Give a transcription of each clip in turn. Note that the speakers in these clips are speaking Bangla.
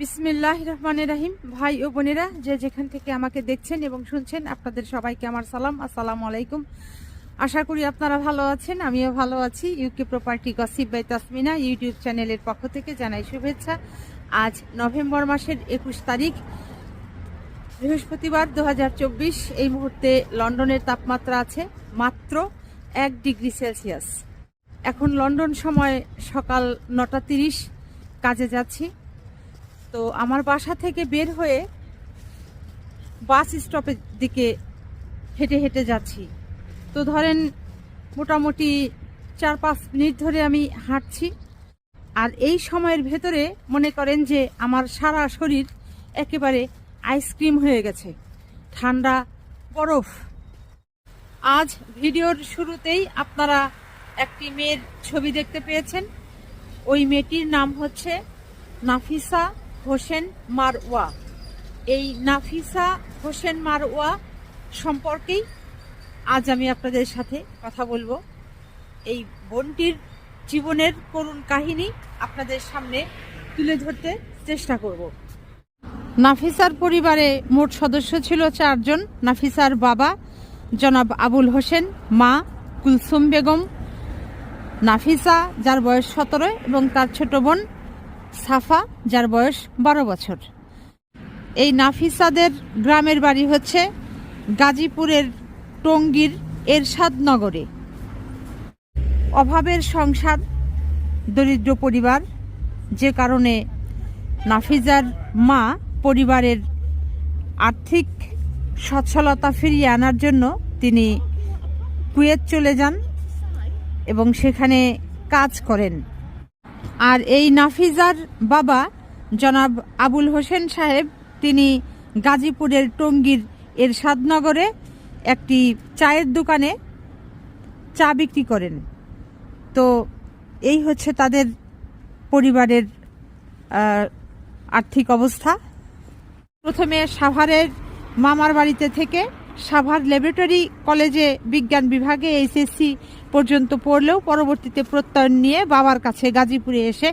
বিসমিল্লাহির রহমানির রহিম। ভাই ও বোনেরা, যে যেখান থেকে আমাকে দেখছেন এবং শুনছেন, আপনাদের সবাইকে আমার সালাম, আসসালামু আলাইকুম। আশা করি আপনারা ভালো আছেন, আমিও ভালো আছি। UK property gossip by Tasmina YouTube চ্যানেলের পক্ষ থেকে জানাই শুভেচ্ছা। আজ নভেম্বর মাসের 21 তারিখ, বৃহস্পতিবার 2024। এই মুহূর্তে লন্ডনের তাপমাত্রা আছে মাত্র 1 ডিগ্রি সেলসিয়াস। এখন লন্ডন সময় সকাল 9:30। কাজে যাচ্ছি। তো আমার বাসা থেকে বের হয়ে বাস স্টপের দিকে হেঁটে হেঁটে যাচ্ছি। তো ধরেন মোটামুটি 4-5 মিনিট ধরে আমি হাঁটছি। আর এই সময়ের ভেতরে মনে করেন যে আমার সারা শরীর একেবারে আইসক্রিম হয়ে গেছে, ঠান্ডা বরফ। আজ ভিডিওর শুরুতেই আপনারা একটি মেয়ের ছবি দেখতে পেয়েছেন। ওই মেয়েটির নাম হচ্ছে নাফিসা হোসেন মারওয়া। এই নাফিসা হোসেন মারওয়া সম্পর্কেই আজ আমি আপনাদের সাথে কথা বলবো। এই বোনটির জীবনের করুণ কাহিনী আপনাদের সামনে তুলে ধরতে চেষ্টা করব। নাফিসার পরিবারে মোট সদস্য ছিল 4 জন। নাফিসার বাবা জনাব আবুল হোসেন, মা কুলসুম বেগম, নাফিসা যার বয়স 17 এবং তার ছোট বোন সাফা যার বয়স 12 বছর। এই নাফিসাদের গ্রামের বাড়ি হচ্ছে গাজীপুরের টঙ্গীর এরশাদনগরে। অভাবের সংসার, দরিদ্র পরিবার, যে কারণে নাফিজার মা পরিবারের আর্থিক সচ্ছলতা ফিরিয়ে আনার জন্য তিনি কুয়েত চলে যান এবং সেখানে কাজ করেন। আর এই নাফিজার বাবা জনাব আবুল হোসেন সাহেব, তিনি গাজীপুরের টঙ্গীর এরশাদনগরে একটি চায়ের দোকানে চা বিক্রি করেন। তো এই হচ্ছে তাদের পরিবারের আর্থিক অবস্থা। প্রথমে সাভারের মামার বাড়িতে থেকে সাভার ল্যাবরেটরি কলেজে বিজ্ঞান বিভাগে এইচএসসি পর্যন্ত পড়লেও পরবর্তীতে প্রত্যয়ন নিয়ে বাবার কাছে গাজীপুরে এসে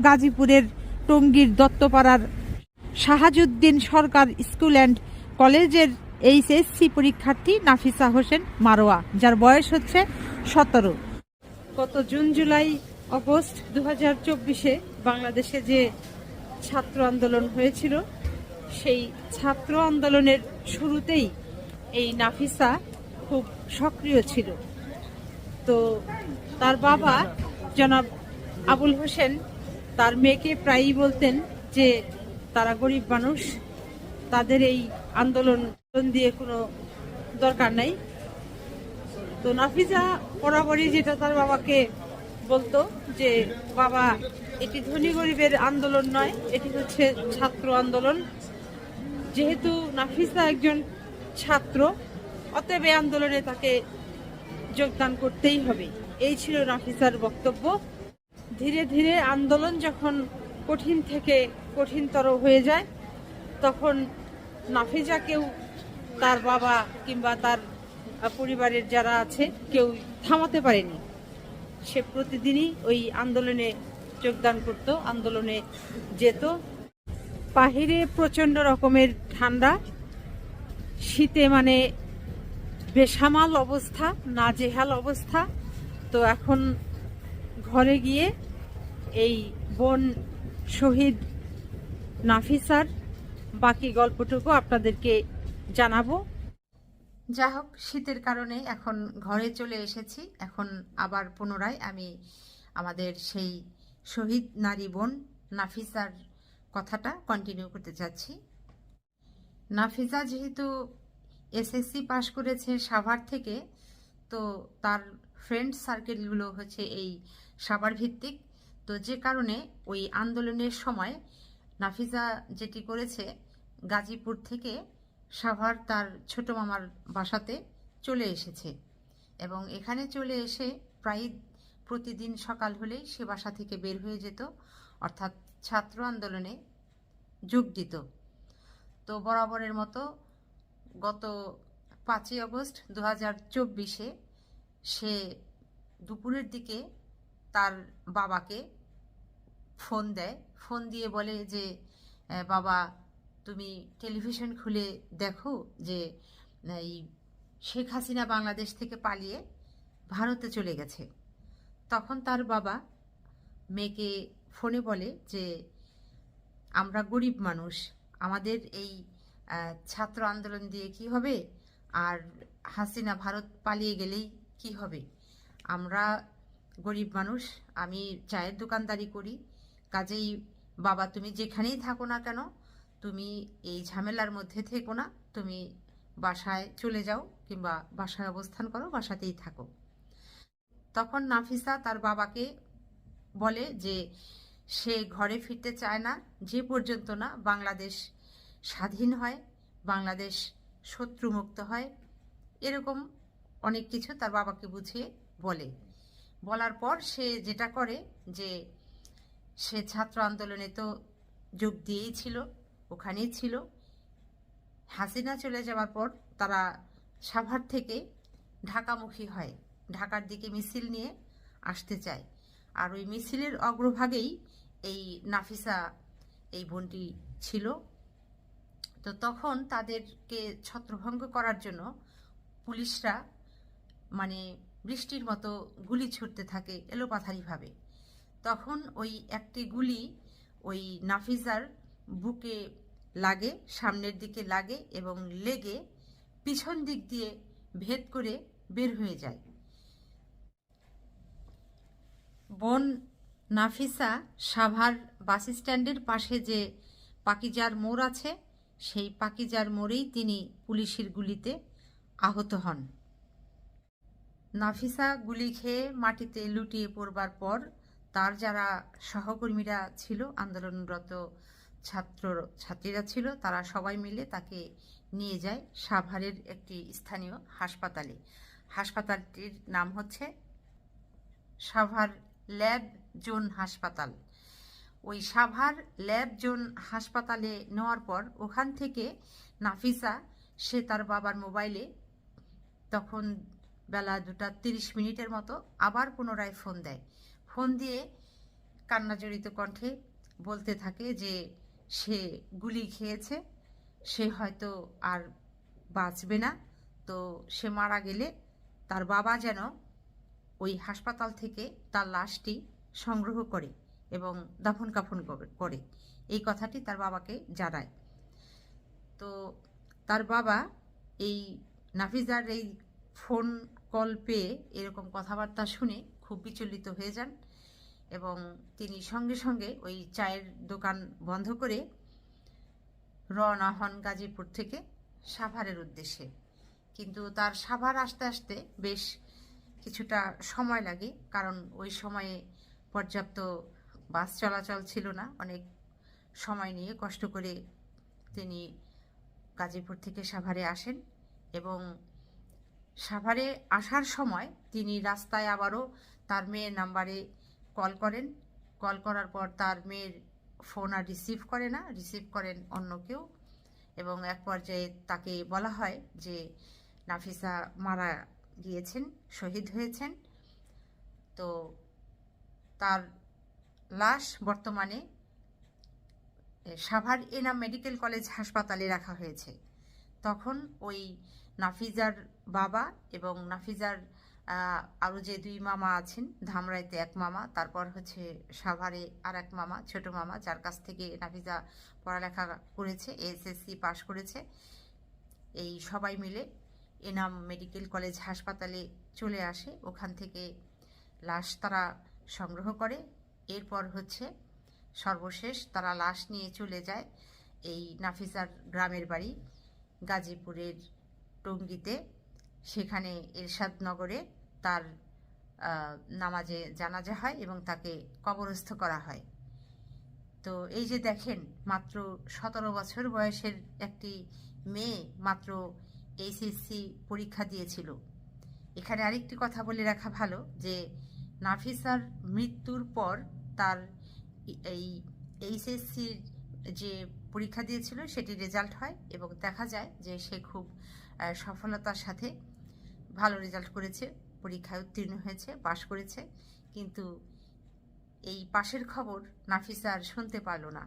গাজীপুরের টঙ্গীর দত্তপাড়ার শাহাজুদ্দিন সরকার স্কুল অ্যান্ড কলেজের এইচএসসি পরীক্ষার্থী নাফিসা হোসেন মারওয়া, যার বয়স হচ্ছে 17। গত জুন, জুলাই, অগস্ট 2024-এ বাংলাদেশে যে ছাত্র আন্দোলন হয়েছিল, সেই ছাত্র আন্দোলনের শুরুতেই এই নাফিসা খুব সক্রিয় ছিল। তো তার বাবা জনাব আবুল হোসেন তার মেয়েকে প্রায়ই বলতেন যে তারা গরিব মানুষ, তাদের এই আন্দোলন দিয়ে কোনো দরকার নাই। তো নাফিসা বরাবরই যেটা তার বাবাকে বলতো যে বাবা, এটি ধনী গরিবের আন্দোলন নয়, এটি হচ্ছে ছাত্র আন্দোলন। যেহেতু নাফিসা একজন ছাত্র, অতএব এই আন্দোলনে তাকে যোগদান করতেই হবে, এই ছিল নাফিসার বক্তব্য। ধীরে ধীরে আন্দোলন যখন কঠিন থেকে কঠিনতর হয়ে যায়, তখন নাফিসাকেও তার বাবা কিংবা তার পরিবারের যারা আছে কেউ থামাতে পারেনি। সে প্রতিদিনই ওই আন্দোলনে যোগদান করত, আন্দোলনে যেত। বাহিরে প্রচণ্ড রকমের ঠান্ডা, শীতে মানে বেসামাল অবস্থা, নাজেহাল অবস্থা। তো এখন ঘরে গিয়ে এই বোন শহীদ নাফিসার বাকি গল্পটুকু আপনাদেরকে জানাবো। যা হোক, শীতের কারণে এখন ঘরে চলে এসেছি। এখন আবার পুনরায় আমি আমাদের সেই শহীদ নারী বোন নাফিসার কথাটা কন্টিনিউ করতে চাচ্ছি। নাফিসা যেহেতু এসএসসি পাশ করেছে সাভার থেকে, তো তার ফ্রেন্ড সার্কেলগুলো হচ্ছে এই সাভার ভিত্তিক। তো যে কারণে ওই আন্দোলনের সময় নাফিসা যেটি করেছে, গাজীপুর থেকে সাভার তার ছোট মামার বাসাতে চলে এসেছে এবং এখানে চলে এসে প্রায় প্রতিদিন সকাল হলেই সে বাসা থেকে বের হয়ে যেত, অর্থাৎ ছাত্র আন্দোলনে যোগ দিত। তো বরাবরের মতো গত 5ই আগস্ট 2024-এ সে দুপুরের দিকে তার বাবাকে ফোন দেয়। ফোন দিয়ে বলে যে বাবা তুমি টেলিভিশন খুলে দেখো যে এই শেখ হাসিনা বাংলাদেশ থেকে পালিয়ে ভারতে চলে গেছে। তখন তার বাবা মেয়েকে ফোনে বলে যে আমরা গরিব মানুষ, আমাদের এই ছাত্র আন্দোলন দিয়ে কি হবে, আর হাসিনা ভারত পালিয়ে গেলেই কি হবে, আমরা গরিব মানুষ, আমি চায়ের দোকানদারি করি, কাজেই বাবা তুমি যেখানেই থাকো না কেন তুমি এই ঝামেলার মধ্যে থেকো না, তুমি বাসায় চলে যাও কিংবা বাসায় অবস্থান করো, বাসাতেই থাকো। তখন নাফিসা তার বাবাকে বলে যে সে ঘরে ফিরতে চায় না যে পর্যন্ত না বাংলাদেশ স্বাধীন হয়, বাংলাদেশ শত্রুমুক্ত হয়, এরকম অনেক কিছু তার বাবাকে বুঝিয়ে বলে। বলার পর সে যেটা করে যে সে ছাত্র আন্দোলনে তো যোগ দিয়েই ছিল, ওখানেই ছিল। হাসিনা চলে যাওয়ার পর তারা সাভার থেকে ঢাকামুখী হয়, ঢাকার দিকে মিছিল নিয়ে আসতে চায়। আর ওই মিছিলের অগ্রভাগেই এই নাফিসা এই বোনটি ছিল। তো তখন তাদেরকে ছত্রভঙ্গ করার জন্য পুলিশরা মানে বৃষ্টির মতো গুলি ছুটতে থাকে এলোপাথারিভাবে। তখন ওই একটি গুলি ওই নাফিসার বুকে লাগে, সামনের দিকে লাগে এবং লেগে পিছন দিক দিয়ে ভেদ করে বের হয়ে যায়। বোন নাফিসা সাভার বাস স্ট্যান্ডের পাশে যে পাকিজার মোড় আছে, সেই পাকিজার মোড়েই তিনি পুলিশের গুলিতে আহত হন। নাফিসা গুলি খেয়ে মাটিতে লুটিয়ে পড়বার পর তার যারা সহকর্মীরা ছিল, আন্দোলনরত ছাত্রীরা ছিল, তারা সবাই মিলে তাকে নিয়ে যায় সাভারের একটি স্থানীয় হাসপাতালে। হাসপাতালটির নাম হচ্ছে সাভার ল্যাব জোন হাসপাতাল। ওই সাভার ল্যাব জোন হাসপাতালে নেওয়ার পর ওখান থেকে নাফিসা সে তার বাবার মোবাইলে তখন বেলা 2:30 মতো আবার পুনরায় ফোন দেয়। ফোন দিয়ে কান্নাজড়িত কণ্ঠে বলতে থাকে যে সে গুলি খেয়েছে, সে হয়তো আর বাঁচবে না, তো সে মারা গেলে তার বাবা যেন ওই হাসপাতাল থেকে তার লাশটি সংগ্রহ করে এবং দাফন কাফন করে, এই কথাটি তার বাবাকে জানায়। তো তার বাবা এই নাফিজার এই ফোন কল পেয়ে এরকম কথাবার্তা শুনে খুব বিচলিত হয়ে যান এবং তিনি সঙ্গে সঙ্গে ওই চায়ের দোকান বন্ধ করে রওনা হন গাজীপুর থেকে সাভারের উদ্দেশ্যে। কিন্তু তার সাভার আসতে আসতে বেশ কিছুটা সময় লাগে, কারণ ওই সময়ে পর্যাপ্ত বাস চলাচল ছিল না। অনেক সময় নিয়ে কষ্ট করে তিনি গাজীপুর থেকে সাভারে আসেন এবং সাভারে আসার সময় তিনি রাস্তায় আবারও তার মেয়ের নাম্বারে কল করেন। কল করার পর তার মেয়ের ফোন আর রিসিভ করে না, রিসিভ করেন অন্য কেউ এবং এক পর্যায়ে তাকে বলা হয় যে নাফিসা মারা গিয়েছেন, শহীদ হয়েছেন। তো তার লাশ বর্তমানে সাভার এনাম মেডিকেল কলেজ হাসপাতালে রাখা হয়েছে। তখন ওই নাফিজার বাবা এবং নাফিজার আরও যে দুই মামা আছেন, ধামরাইতে এক মামা, তারপর হচ্ছে সাভারে আর এক মামা, ছোট মামা, যার কাছ থেকে নাফিজা পড়ালেখা করেছে, এসএসসি পাশ করেছে, এই সবাই মিলে এনাম মেডিকেল কলেজ হাসপাতালে চলে আসে। ওখান থেকে লাশ তারা সংগ্রহ করে। এরপর হচ্ছে সর্বশেষ তারা লাশ নিয়ে চলে যায় এই নাফিসার গ্রামের বাড়ি গাজীপুরের টঙ্গীতে। সেখানে এরশাদনগরে তার নামাজে জানাজা হয় এবং তাকে কবরস্থ করা হয়। তো এই যে দেখেন, মাত্র 17 বছর বয়সের একটি মেয়ে মাত্র এইচএসসি পরীক্ষা দিয়েছিল। এখানে আরেকটি কথা বলে রাখা ভালো যে নাফিসার মৃত্যুর পর তার এই এইচএসসির যে পরীক্ষা দিয়েছিল সেটি রেজাল্ট হয় এবং দেখা যায় যে সে খুব সফলতার সাথে ভালো রেজাল্ট করেছে, পরীক্ষায় উত্তীর্ণ হয়েছে, পাশ করেছে। কিন্তু এই পাশের খবর নাফিসা আর শুনতে পারল না।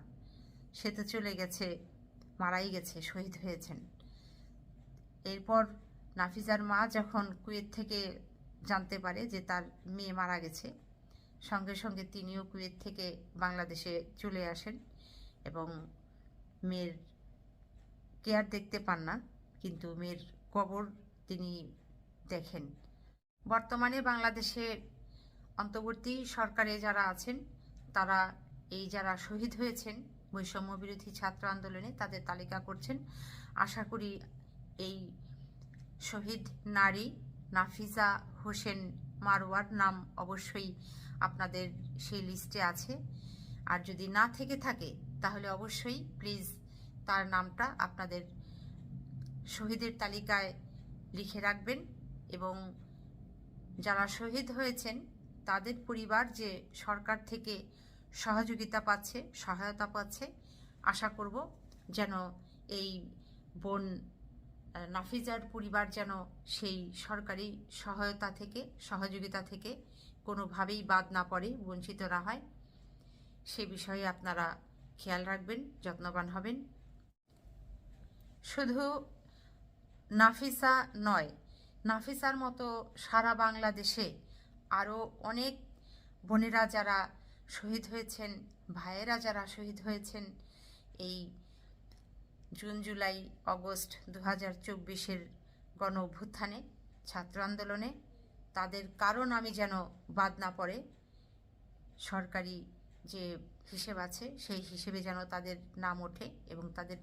সে তো চলে গেছে, মারাই গেছে, শহীদ হয়েছেন। এরপর নাফিজার মা যখন কুয়েত থেকে জানতে পারে যে তার মেয়ে মারা গেছে, সঙ্গে সঙ্গে তিনিও কুয়েত থেকে বাংলাদেশে চলে আসেন এবং মেয়ের কেয়ার দেখতে পান না, কিন্তু মেয়ের কবর তিনি দেখেন। বর্তমানে বাংলাদেশে অন্তর্বর্তী সরকারে যারা আছেন তারা এই যারা শহীদ হয়েছেন বৈষম্য বিরোধী ছাত্র আন্দোলনে তাদের তালিকা করছেন। আশা করি এই শহীদ নারী নাফিজা হোসেন মারওয়ার নাম অবশ্যই আপনাদের সেই লিস্টে আছে। আর যদি না থেকে থাকে তাহলে অবশ্যই প্লিজ তার নামটা আপনাদের শহীদের তালিকায় লিখে রাখবেন। এবং যারা শহীদ হয়েছেন তাদের পরিবার যে সরকার থেকে সহযোগিতা পাচ্ছে, সহায়তা পাচ্ছে, আশা করব যেন এই বোন নাফিজার পরিবার যেন সেই সরকারি সহায়তা থেকে, সহযোগিতা থেকে কোনোভাবেই বাদ না পড়ে, বঞ্চিত না হয়। সে বিষয়ে আপনারা খেয়াল রাখবেন, যত্নবান হবেন। শুধু নাফিসা নয়, নাফিসার মতো সারা বাংলাদেশে আরও অনেক বোনেরা যারা শহীদ হয়েছেন, ভাইয়েরা যারা শহীদ হয়েছেন এই জুন, জুলাই, অগস্ট 2024-এর গণ অভ্যুত্থানে, ছাত্র আন্দোলনে, তাদের কারণ আমি যেন বাদ না পড়ে, সরকারি যে হিসেব আছে সেই হিসেবে যেন তাদের নাম ওঠে এবং তাদের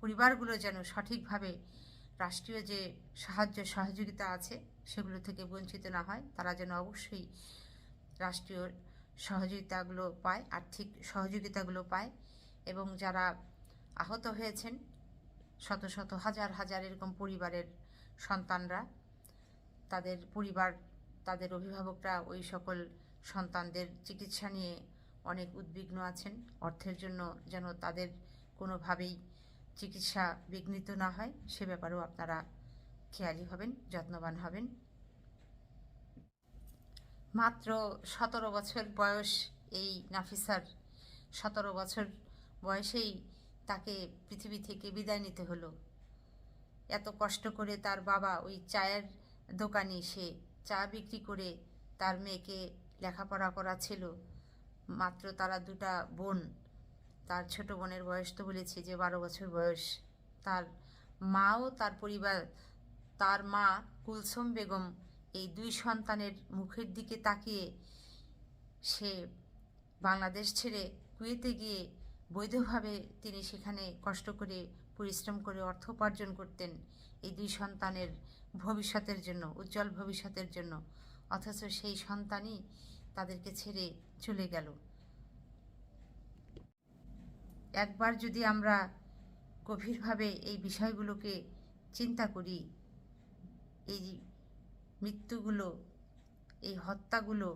পরিবারগুলো যেন সঠিকভাবে রাষ্ট্রীয় যে সাহায্য সহযোগিতা আছে সেগুলো থেকে বঞ্চিত না হয়। তারা যেন অবশ্যই রাষ্ট্রীয় সহযোগিতাগুলো পায়, আর্থিক সহযোগিতাগুলো পায়। এবং যারা আহত হয়েছেন, শত শত হাজার হাজার এরকম পরিবারের সন্তানরা, তাদের পরিবার, তাদের অভিভাবকরা ওই সকল সন্তানদের চিকিৎসা নিয়ে অনেক উদ্বিগ্ন আছেন। অর্থের জন্য যেন তাদের কোনোভাবেই চিকিৎসা বিঘ্নিত না হয়, সে ব্যাপারেও আপনারা খেয়ালি হবেন, যত্নবান হবেন। মাত্র 17 বছর বয়স এই নাফিসার। 17 বছর বয়সেই তাকে পৃথিবী থেকে বিদায় নিতে হলো। এত কষ্ট করে তার বাবা ওই চায়ের দোকানে সে চা বিক্রি করে তার মেয়েকে লেখাপড়া করাচ্ছিল। মাত্র তারা দুটা বোন, তার ছোট বোনের বয়স তো বলেছি যে 12 বছর বয়স। তার মাও, তার পরিবার, তার মা কুলসুম বেগম এই দুই সন্তানের মুখের দিকে তাকিয়ে সে বাংলাদেশ ছেড়ে কুয়েতে গিয়ে বৈধভাবে তিনি সেখানে কষ্ট করে পরিশ্রম করে অর্থ উপার্জন করতেন এই দুই সন্তানের ভবিষ্যতের জন্য, উজ্জ্বল ভবিষ্যতের জন্য। অথচ সেই সন্তানই তাদেরকে ছেড়ে চলে গেল। একবার যদি আমরা গভীরভাবে এই বিষয়গুলোকে চিন্তা করি, এই মৃত্যুগুলো, এই হত্যাগুলো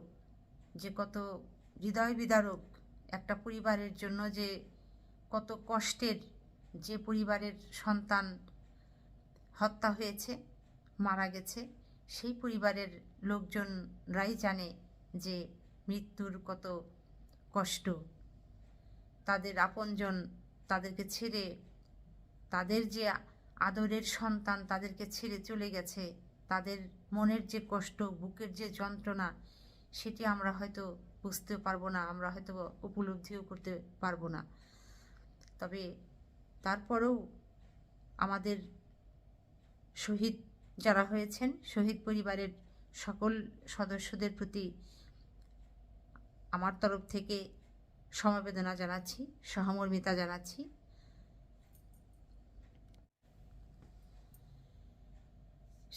যে কত হৃদয় বিদারক, একটা পরিবারের জন্য যে কত কষ্টের, যে পরিবারের সন্তান হত্যা হয়েছে, মারা গেছে, সেই পরিবারের লোকজনরাই জানে যে মৃত্যুর কত কষ্ট। তাদের আপনজন তাদেরকে ছেড়ে, তাদের যে আদরের সন্তান তাদেরকে ছেড়ে চলে গেছে, তাদের মনের যে কষ্ট, বুকের যে যন্ত্রণা, সেটি আমরা হয়তো বুঝতে পারবো না, আমরা হয়তো উপলব্ধিও করতে পারবো না। তবে তারপরেও আমাদের শহীদ যারা হয়েছেন, শহীদ পরিবারের সকল সদস্যদের প্রতি আমার তরফ থেকে সমবেদনা জানাচ্ছি, সহমর্মিতা জানাচ্ছি।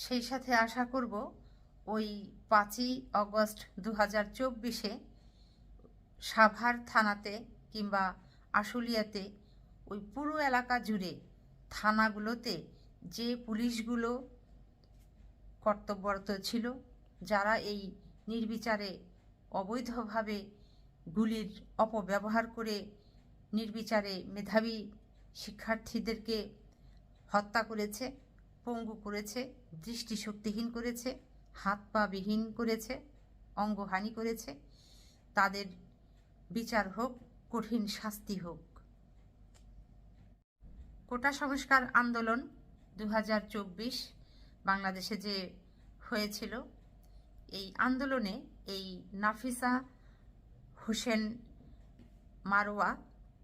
সেই সাথে আশা করব ওই 5ই অগস্ট 2024-এ সাভার থানাতে কিংবা আশুলিয়াতে ওই পুরো এলাকা জুড়ে থানাগুলোতে যে পুলিশগুলো কর্তব্যরত ছিল, যারা এই নির্বিচারে অবৈধভাবে গুলির অপব্যবহার করে নির্বিচারে মেধাবী শিক্ষার্থীদেরকে হত্যা করেছে, পঙ্গু করেছে, দৃষ্টিশক্তিহীন করেছে, হাত পা বিহীন করেছে, অঙ্গহানি করেছে, তাদের বিচার হোক, কঠিন শাস্তি হোক। কোটা সংস্কার আন্দোলন 2024 বাংলাদেশে যে হয়েছিল, এই আন্দোলনে এই নাফিসা হোসেন মারোয়া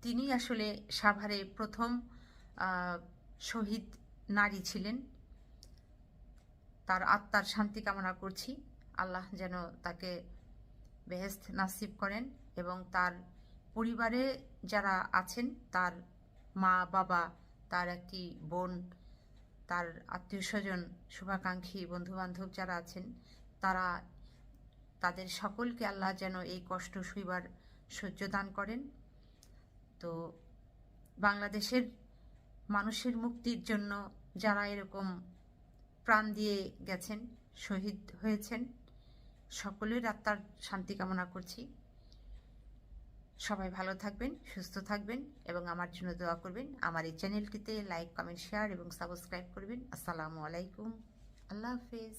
তিনি আসলে সাভারে প্রথম শহীদ নারী ছিলেন। তার আত্মার শান্তি কামনা করছি, আল্লাহ যেন তাকে বেহেশত নাসিব করেন এবং তার পরিবারে যারা আছেন, তার মা বাবা, তার একটি বোন, তার আত্মীয় স্বজন, শুভাকাঙ্ক্ষী বন্ধুবান্ধব যারা আছেন, তাদের সকলকে আল্লাহ যেন এই কষ্ট সইবার সহ্য দান করেন। তো বাংলাদেশের মানুষের মুক্তির জন্য যারা এরকম প্রাণ দিয়ে গেছেন, শহীদ হয়েছেন, সকলের আত্মার শান্তি কামনা করছি। সবাই ভালো থাকবেন, সুস্থ থাকবেন এবং আমার জন্য দোয়া করবেন। আমার এই চ্যানেলটিতে লাইক, কমেন্ট, শেয়ার এবং সাবস্ক্রাইব করবেন। আসসালামু আলাইকুম, আল্লাহ হাফেজ।